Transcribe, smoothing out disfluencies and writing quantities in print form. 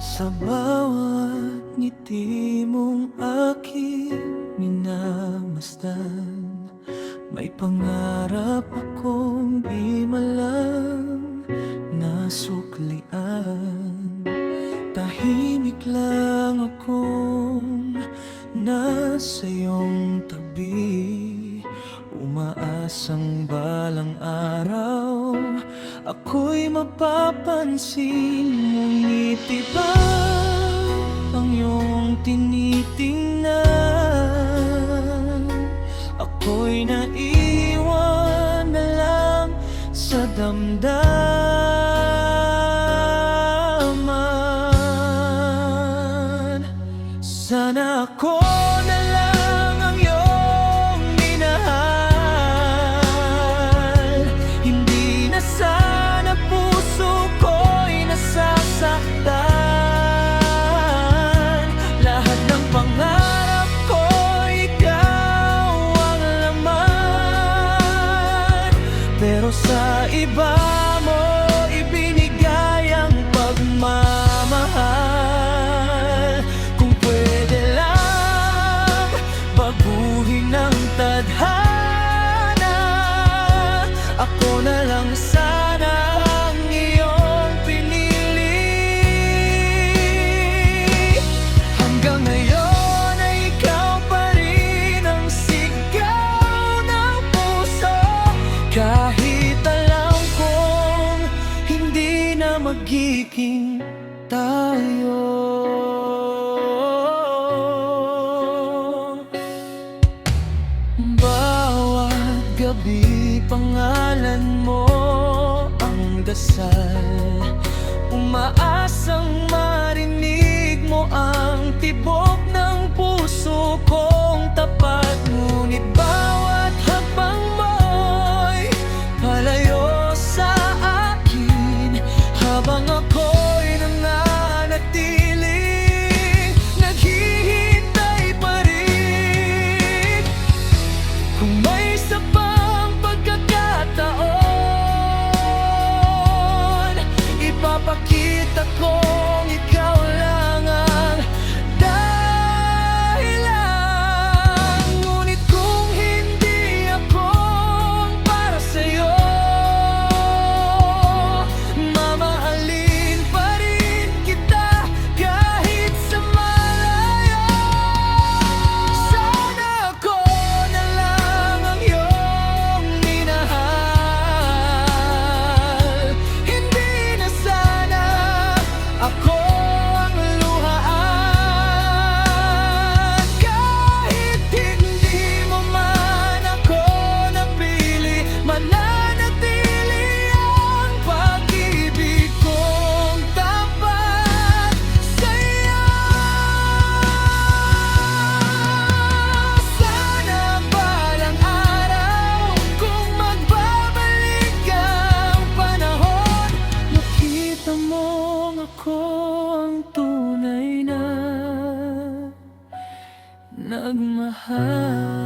Sa bawat ngiti mong aking minamasdan, may pangarap akong di malang nasuklian. Tahimik lang akong nasa iyong tabi, umaasang balang araw ako'y mapapansin. Ngunit iba ang iyong tinitingnan, ako'y naiwan na lang sa damdaman. Sana ako na lang ang iyong minahal, hindi na sana puso ko'y nasasaktan. Lahat ng pangarap ko, ikaw ang laman, pero sa iba mo ibinigay ang pagmamahal. Kung pwede lang baguhin ng tadhana, ako na lang sana ang iyong pinili. Hanggang ngayon ay ikaw pa rin ang sigaw ng puso, kahit alam kong hindi na magiging tayo. Bawat gabi pangalan mo ang dasal, umaasang marinig mo ang tibok ng puso kong tapat. Ngunit bawat hakbang mo'y palayo sa akin, habang ako'y nananatiling naghihintay pa rin. Kung may isa pang pagkakataon, ipapakita kong ikaw lang ang dahilan. Ngunit kung hindi ako para sa'yo, mamahalin pa rin kita kahit sa malayo. Sana ako na lang ang iyong minahal, hindi na sana ako ang luhaan. Kahit hindi mo man ako napili, mananatili ang pag-ibig kong tapat sa'yo. Sana balang araw, kung magbabalik ang panahon, makita mong ako ang tunay na nagmahal.